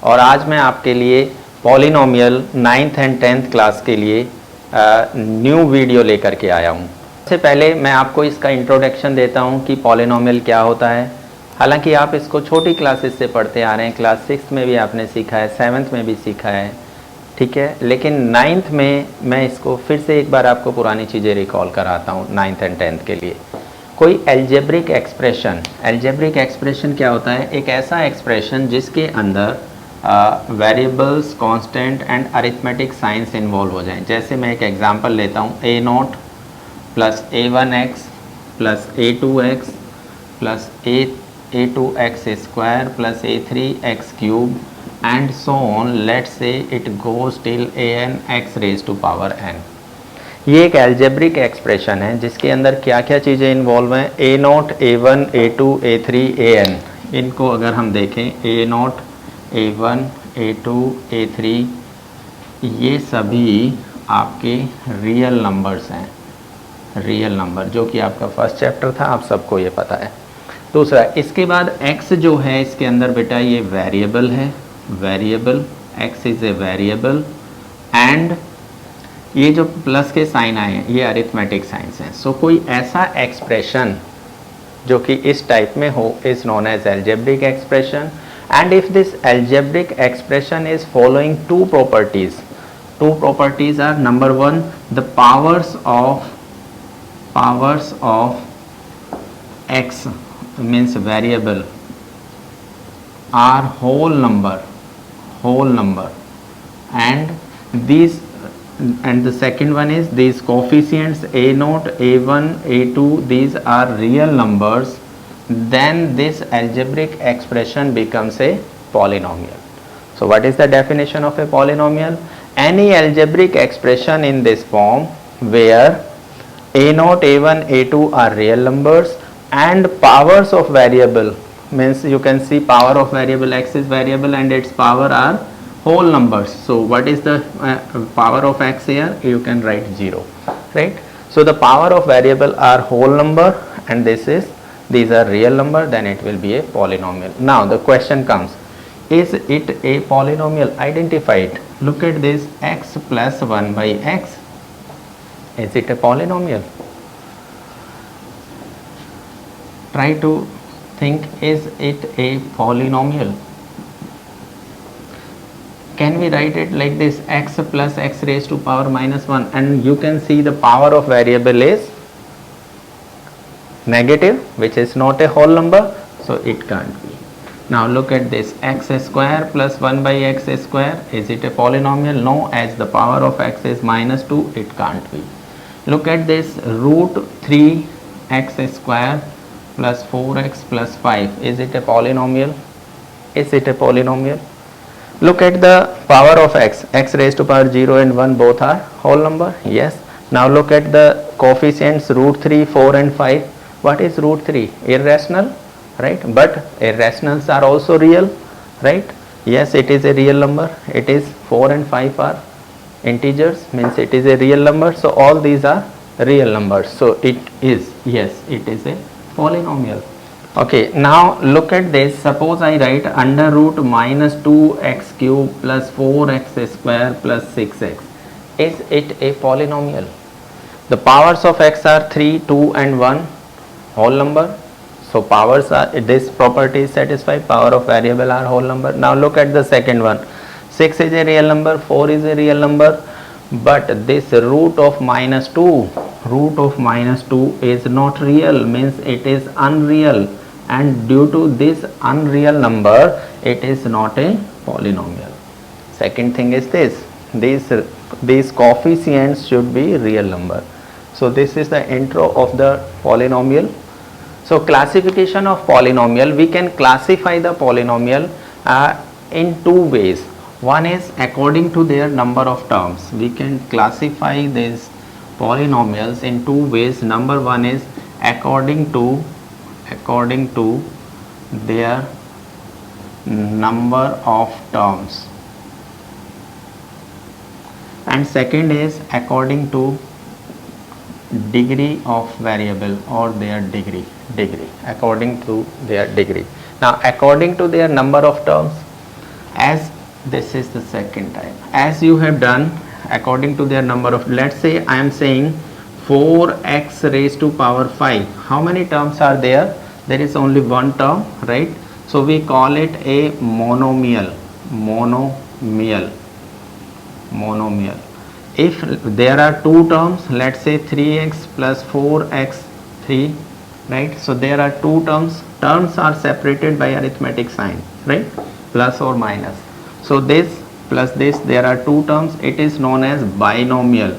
और आज मैं आपके लिए polynomial 9th and 10th class के लिए न्यू वीडियो लेकर के आया हूँ। सबसे पहले मैं आपको इसका इंट्रोडक्शन देता हूँ कि पॉलिनोमियल क्या होता है। हालांकि आप इसको छोटी क्लासेस से पढ़ते आ रहे हैं, क्लास 6 में भी आपने सीखा है, 7th में भी सीखा है, ठीक है। लेकिन 9th में मैं इसको फिर से एक बार आपको पुरानी चीज़ें रिकॉल कराता हूँ 9th एंड 10th के लिए। कोई एल्जेब्रिक एक्सप्रेशन क्या होता है? एक ऐसा एक्सप्रेशन जिसके अंदर variables, constant and arithmetic science involve हो जाएं। जैसे मैं एक एग्जांपल लेता हूँ, a0 plus a1x plus a2x plus a2x square plus a3x cube and so on, let's say it goes till an x raise to power n। ये एक algebraic expression है जिसके अंदर क्या क्या चीज़ें इन्वॉल्व हैं? a0, a1, a2, a3, an। इनको अगर हम देखें, a0, a1, a2, a3, ये सभी आपके रियल नंबर्स हैं, रियल नंबर, जो कि आपका फर्स्ट चैप्टर था, आप सबको ये पता है। दूसरा, इसके बाद x जो है इसके अंदर बेटा ये वेरिएबल है, variable, x is a variable, and ये जो प्लस के साइन आए हैं ये अरिथमेटिक साइंस हैं। सो कोई ऐसा एक्सप्रेशन जो कि इस टाइप में हो is known as algebraic expression. And if this algebraic expression is following two properties are, number one, the powers of x means variable are whole number, and the second one is these coefficients a0, a1, a2, these are real numbers, then this algebraic expression becomes a polynomial. So what is the definition of a polynomial? Any algebraic expression in this form where a0, a1, a2 are real numbers and powers of variable, means you can see power of variable, x is variable and its power are whole numbers. So what is the power of x here? You can write 0, right? So the power of variable are whole number and these are real number, then it will be a polynomial. Now the question comes, is it a polynomial? Identify it. Look at this, x plus 1 by x. Is it a polynomial? Try to think, is it a polynomial? Can we write it like this, x plus x raised to power minus 1, and you can see the power of variable is negative, which is not a whole number, so it can't be. Now look at this, x square plus 1 by x square, is it a polynomial? No, as the power of x is minus 2, it can't be. Look at this, root 3x square plus 4x plus 5, is it a polynomial? Is it a polynomial? Look at the power of x raised to power 0 and 1, both are whole number, yes. Now look at the coefficients, root 3, 4 and 5. What is root 3? Irrational, right? But irrationals are also real, right? Yes, it is a real number. It is 4 and 5 are integers, means it is a real number. So all these are real numbers. So it is, yes, it is a polynomial. Okay, now look at this. Suppose I write under root minus 2x cube plus 4x square plus 6x. Is it a polynomial? The powers of x are 3, 2 and 1, whole number. So powers are, this property is satisfied, power of variable are whole number. Now look at the second one. 6 is a real number, 4 is a real number, but this root of minus 2 is not real, means it is unreal, and due to this unreal number it is not a polynomial. Second thing is this, these coefficients should be real number. So this is the intro of the polynomial. So classification of polynomial, we can classify the polynomial in two ways. One is according to their number of terms. We can classify these polynomials in two ways. Number one is according to their number of terms, and second is according to degree of variable or their degree, according to their degree. Now according to their number of terms, as This is the second type. As you have done according to their number of, let's say I am saying 4x raised to power 5. How many terms are there? There is only one term, right? So we call it a monomial. Monomial. If there are two terms, let's say 3x plus 4x3, right? So there are two terms. Terms are separated by arithmetic sign, right? Plus or minus. So this plus this, there are two terms. It is known as binomial.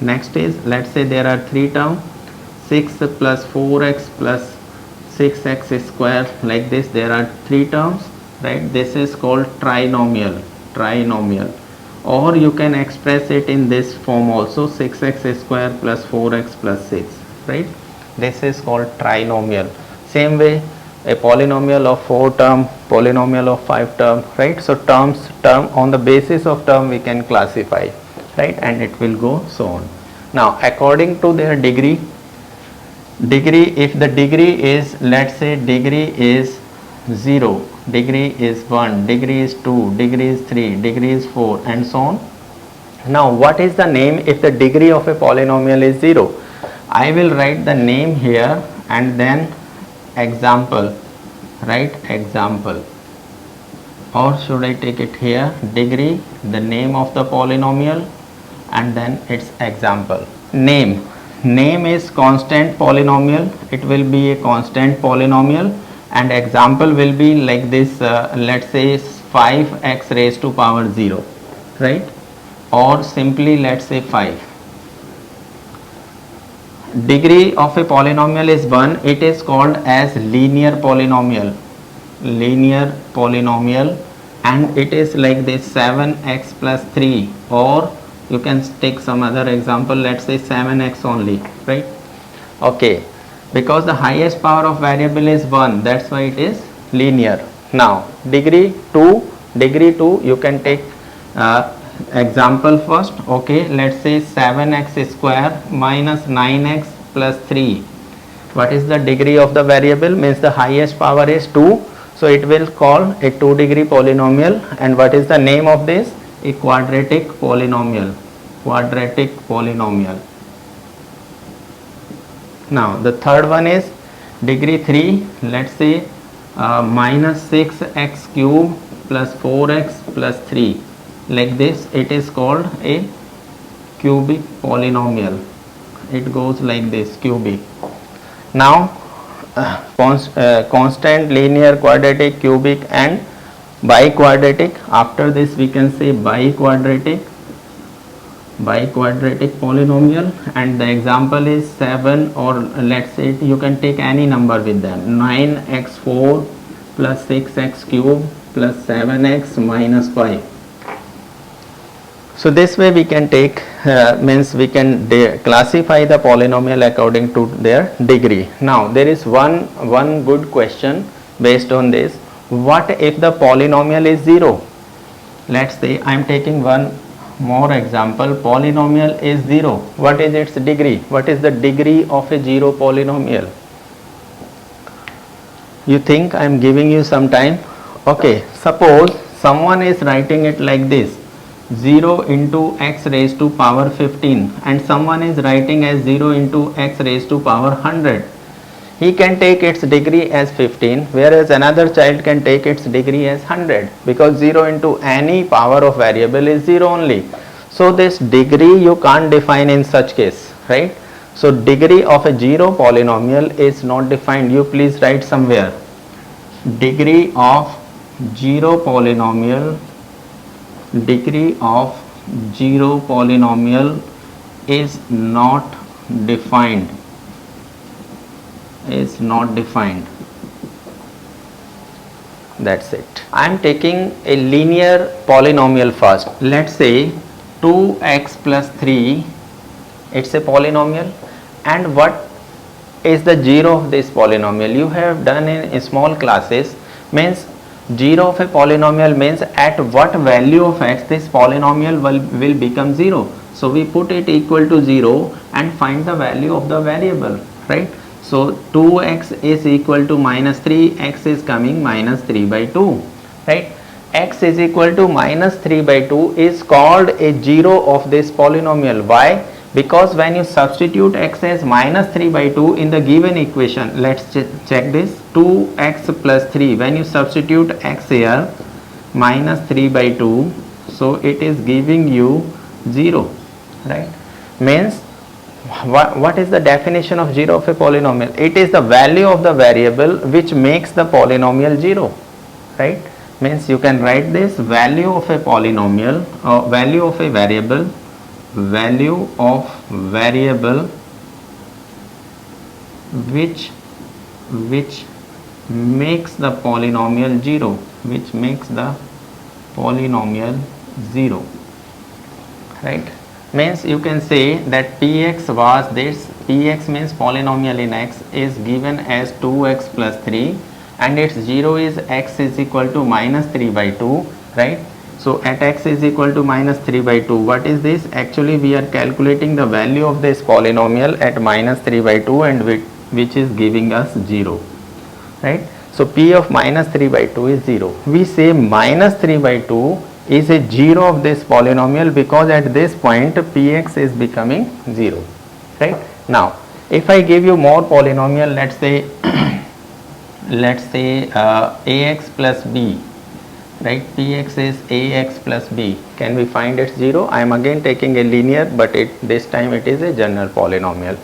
Next is, let's say there are three terms, 6 plus 4x plus 6x square, like this. There are three terms, right? This is called trinomial. Or you can express it in this form also, 6x square plus 4x plus 6, right? This is called trinomial. Same way, a polynomial of 4 term, polynomial of 5 term, right? So term on the basis of term we can classify, right? And it will go so on. Now according to their degree, if the degree is, let's say degree is 0, degree is 1, degree is 2, degree is 3, degree is 4, and so on. Now what is the name if the degree of a polynomial is 0? I will write the name here and then example, right? Example, or should I take it here, degree, the name of the polynomial, and then its example. Name is constant polynomial. It will be a constant polynomial, and example will be like this, let's say 5x raised to power 0, right? Or simply let's say 5. Degree of a polynomial is 1. It is called as linear polynomial, and it is like this, 7x plus 3, or you can take some other example, let's say 7x only, right? Okay, because the highest power of variable is 1, that's why it is linear. Now degree 2, you can take example first. Okay, let's say 7x square minus 9x plus 3. What is the degree of the variable? Means the highest power is 2, so it will call a 2-degree polynomial. And what is the name of this? A quadratic polynomial. Now the third one is degree 3, let's say minus 6x cube plus 4x plus 3, like this. It is called a cubic polynomial. It goes like this, cubic. Now constant, linear, quadratic, cubic, and biquadratic. After this we can say biquadratic polynomial, and the example is 7, or let's say you can take any number with them, 9x4 plus 6x cube plus 7x minus 5. So this way we can take, means we can classify the polynomial according to their degree. Now there is one good question based on this. What if the polynomial is 0? Let's say I am taking one more example. Polynomial is 0. What is its degree? What is the degree of a 0 polynomial? You think I am giving you some time? Okay, suppose someone is writing it like this, 0 into x raised to power 15, and someone is writing as 0 into x raised to power 100. He can take its degree as 15, whereas another child can take its degree as 100, because 0 into any power of variable is 0 only. So this degree you can't define in such case, right? So degree of a 0 polynomial is not defined. You please write somewhere, degree of 0 polynomial is not defined. That's it. I am taking a linear polynomial first. Let's say 2x plus 3, it's a polynomial, and what is the 0 of this polynomial? You have done in small classes, means 0 of a polynomial means at what value of x this polynomial will become 0. So we put it equal to 0 and find the value of the variable, right? So 2x is equal to minus 3, x is coming minus 3 by 2. right? X is equal to minus 3 by 2 is called a zero of this polynomial. Why? Because when you substitute x as minus 3 by 2 in the given equation, let's check this, 2x plus 3, when you substitute x here, minus 3 by 2, so it is giving you 0, right? Means what is the definition of 0 of a polynomial? It is the value of the variable which makes the polynomial 0, right? Means you can write this, value of a polynomial or value of a variable, value of variable which makes the polynomial 0, which makes the polynomial 0, right? Means you can say that px was this, px means polynomial in x is given as 2x plus 3 and its 0 is x is equal to minus 3 by 2, right? So at x is equal to minus 3 by 2, what is this? Actually we are calculating the value of this polynomial at minus 3 by 2 and which is giving us 0, right? So p of minus 3 by 2 is 0. We say minus 3 by 2 is a 0 of this polynomial because at this point px is becoming 0, right? Now if I give you more polynomial, let's say ax plus b, right? Px is ax plus b. Can we find its 0? I am again taking a linear, but this time it is a general polynomial.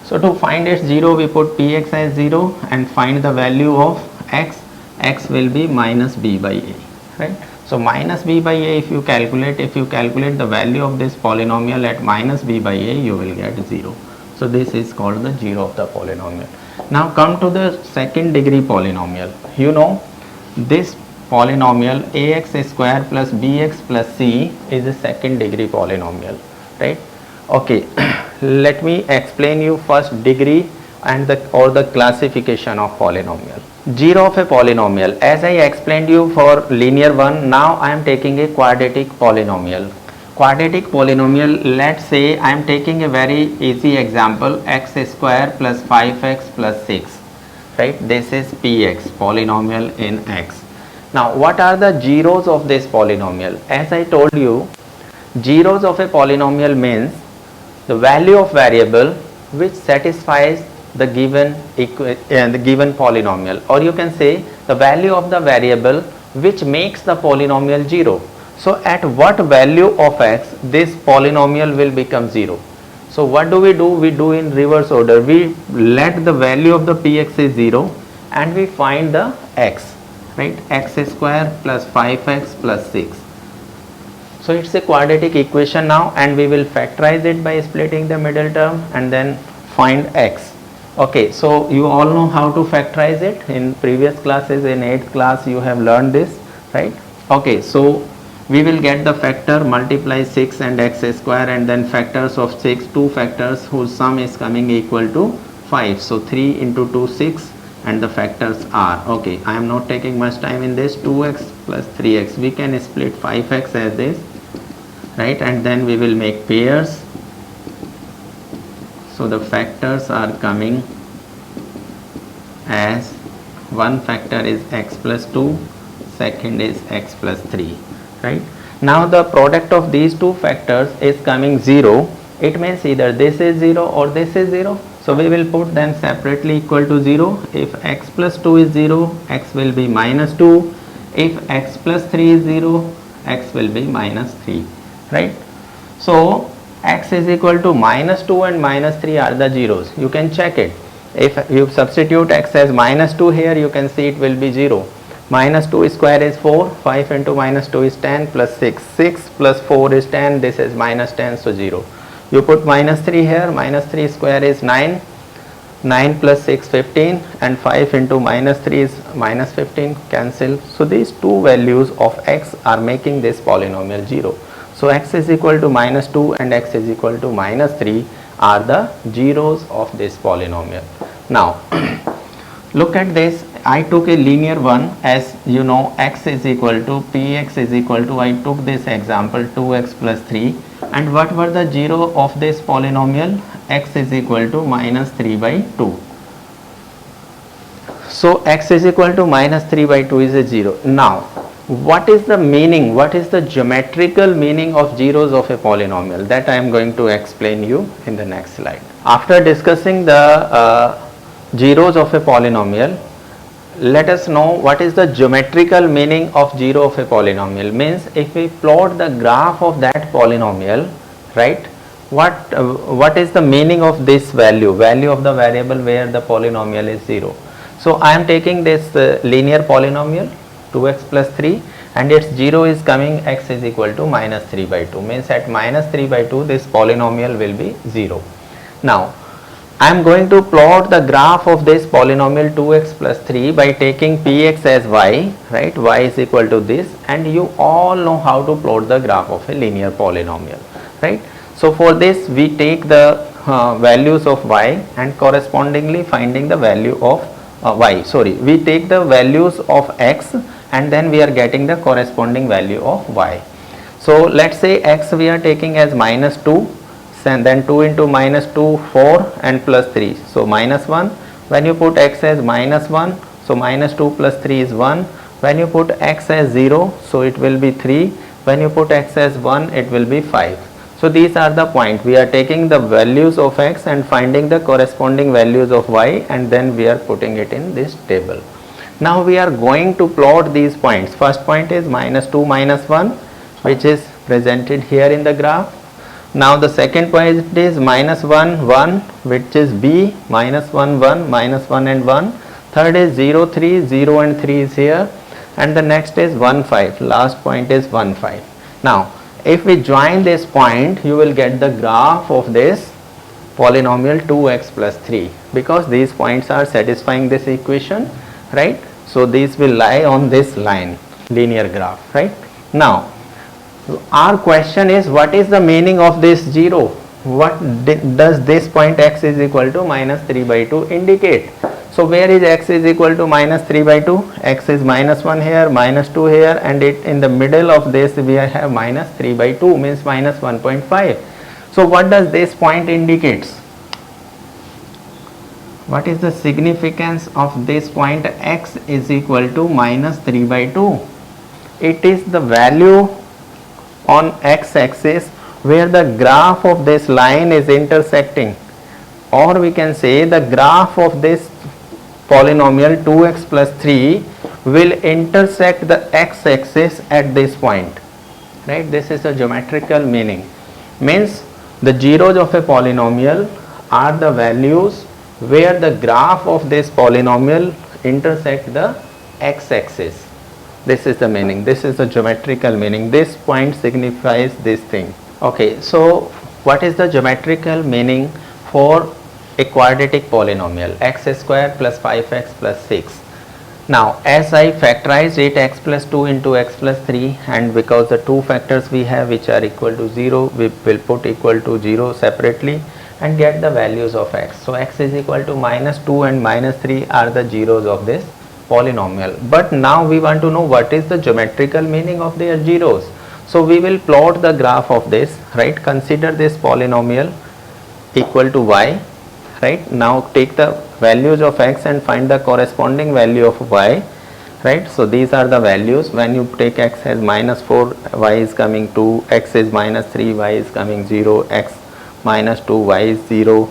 So to find its 0, we put px as 0 and find the value of x. X will be minus b by a, right? So minus b by a, if you calculate the value of this polynomial at minus b by a, you will get 0. So this is called the 0 of the polynomial. Now come to the second degree polynomial. You know this polynomial ax square plus bx plus c is a second degree polynomial, right? Okay, let me explain you first degree and the classification of polynomial. 0 of a polynomial, as I explained you for linear one, now I am taking a quadratic polynomial. Quadratic polynomial, let's say I am taking a very easy example, x square plus 5x plus 6, right? This is px, polynomial in x. Now what are the zeros of this polynomial? As I told you, zeros of a polynomial means the value of variable which satisfies the given polynomial, or you can say the value of the variable which makes the polynomial 0. So at what value of x this polynomial will become 0? So what do? We do in reverse order. We let the value of the px is 0 and we find the x, right? X square plus 5x plus 6. So it's a quadratic equation now, and we will factorize it by splitting the middle term and then find x. Okay, so you all know how to factorize it. In previous classes, in 8th class you have learned this, right? Okay, so we will get the factor, multiply 6 and x square, and then factors of 6, 2 factors whose sum is coming equal to 5. So 3 into 2, 6, and the factors are, okay, I am not taking much time in this, 2x plus 3x. We can split 5x as this, right? And then we will make pairs. So the factors are coming as one factor is x plus 2, second is x plus 3, right? Now the product of these two factors is coming 0. It means either this is 0 or this is 0. So we will put them separately equal to 0. If x plus 2 is 0, x will be minus 2. If x plus 3 is 0, x will be minus 3, right? So x is equal to minus 2 and minus 3 are the zeros. You can check it. If you substitute x as minus 2 here, you can see it will be 0. Minus 2 square is 4, 5 into minus 2 is 10 plus 6, 6 plus 4 is 10, this is minus 10, so 0. You put minus 3 here, minus 3 square is 9, 9 plus 6 15, and 5 into minus 3 is minus 15, cancel. So these two values of x are making this polynomial 0. So x is equal to minus 2 and x is equal to minus 3 are the zeros of this polynomial. Now look at this. I took a linear one, as you know, x is equal to px is equal to, I took this example 2x plus 3, and what were the zero of this polynomial? X is equal to minus 3 by 2. So x is equal to minus 3 by 2 is a 0. Now what is the meaning, what is the geometrical meaning of zeros of a polynomial, that I am going to explain you in the next slide. After discussing the zeros of a polynomial, let us know what is the geometrical meaning of zero of a polynomial. Means if we plot the graph of that polynomial, right, what is the meaning of this value of the variable where the polynomial is 0. So I am taking this linear polynomial 2x plus 3 and its 0 is coming x is equal to minus 3 by 2, means at minus 3 by 2 this polynomial will be 0. Now I am going to plot the graph of this polynomial 2x plus 3 by taking px as y, right, y is equal to this, and you all know how to plot the graph of a linear polynomial, right. So for this we take the values of y and correspondingly finding the value of we take the values of x and then we are getting the corresponding value of y. So let's say x we are taking as minus 2, and then 2 into minus 2 4 and plus 3, so minus 1. When you put x as minus 1, so minus 2 plus 3 is 1. When you put x as 0, so it will be 3. When you put x as 1, it will be 5. So these are the points. We are taking the values of x and finding the corresponding values of y, and then we are putting it in this table. Now we are going to plot these points. First point is minus 2 minus 1, which is presented here in the graph. Now the second point is minus 1 1, which is b, minus 1 1, minus 1 and 1. Third is 0 3, 0 and 3 is here, and the next is 1 5. Last point is 1 5. Now if we join this point, you will get the graph of this polynomial 2x plus 3, because these points are satisfying this equation, right. So these will lie on this line, linear graph, right. Now our question is, what is the meaning of this 0? What does this point x is equal to minus 3 by 2 indicate? So where is x is equal to minus 3 by 2? X is minus 1 here, minus 2 here, and it in the middle of this we have minus 3 by 2, means minus 1.5. So what does this point indicates? What is the significance of this point x is equal to minus 3 by 2? It is the value on x-axis where the graph of this line is intersecting, or we can say the graph of this polynomial 2x plus 3 will intersect the x-axis at this point, right. This is the geometrical meaning. Means the zeros of a polynomial are the values where the graph of this polynomial intersect the x-axis. This is the meaning, this is the geometrical meaning. This point signifies this thing. Okay, so what is the geometrical meaning for a quadratic polynomial? X square plus 5x plus 6. Now as I factorized it, x plus 2 into x plus 3, and because the two factors we have which are equal to 0, we will put equal to 0 separately and get the values of x. So x is equal to minus 2 and minus 3 are the zeros of this polynomial. But now we want to know what is the geometrical meaning of their zeros. So we will plot the graph of this, right. Consider this polynomial equal to y, right. Now take the values of x and find the corresponding value of y, right. So these are the values. When you take x as minus 4, y is coming 2, x is minus 3, y is coming 0, x minus 2, y is 0.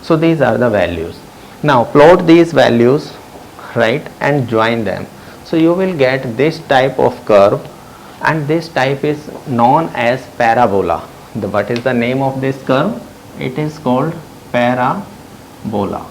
So these are the values. Now plot these values, right, and join them. So you will get this type of curve, and this type is known as parabola. What is the name of this curve? It is called parabola,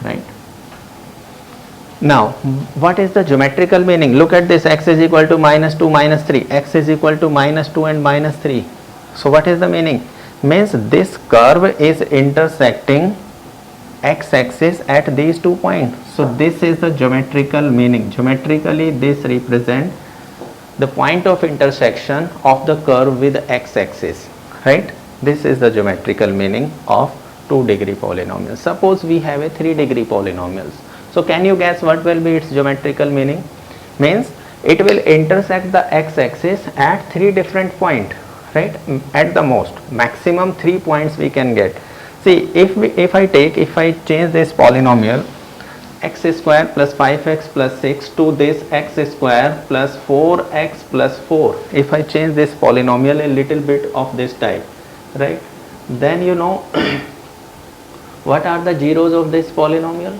right. Now what is the geometrical meaning? Look at this, x is equal to minus 2 minus 3, x is equal to minus 2 and minus 3. So what is the meaning? Means this curve is intersecting x-axis at these 2 points. So this is the geometrical meaning. Geometrically this represents the point of intersection of the curve with x-axis, right. This is the geometrical meaning of 2-degree polynomial. Suppose we have a 3-degree polynomials. So can you guess what will be its geometrical meaning? Means it will intersect the x-axis at 3 different points, right. At the most maximum 3 points we can get. See, if I change this polynomial, x square plus 5x plus 6 to this x square plus 4x plus 4. If I change this polynomial a little bit of this type, right, then you know what are the zeros of this polynomial?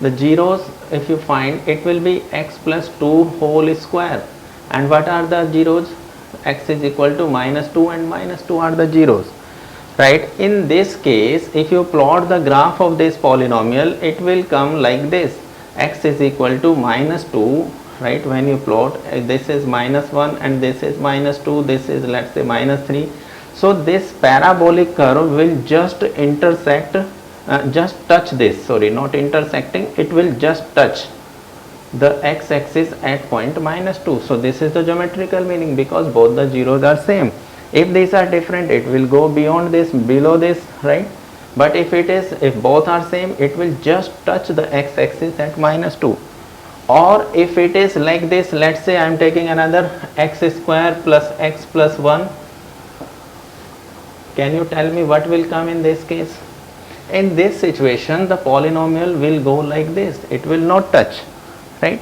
The zeros, if you find, it will be x plus 2 whole square. And what are the zeros? X is equal to minus 2 and minus 2 are the zeros, right? In this case, if you plot the graph of this polynomial, it will come like this. X is equal to minus 2, right? When you plot, this is minus 1 and this is minus 2, this is, let's say, minus 3. So this parabolic curve will just intersect, just touch this, sorry, not intersecting, it will just touch the x-axis at point minus 2. So this is the geometrical meaning, because both the zeros are same. If these are different, it will go beyond this, below this, right? But if both are same, it will just touch the x-axis at minus 2. Or if it is like this, let's say I am taking another x square plus x plus 1. Can you tell me what will come in this case? In this situation, the polynomial will go like this. It will not touch, right?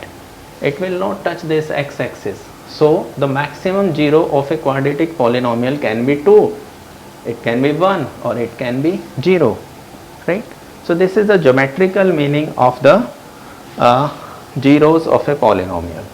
It will not touch this x-axis. So the maximum zero of a quadratic polynomial can be 2. It can be 1 or it can be 0, right? So this is the geometrical meaning of the zeros of a polynomial.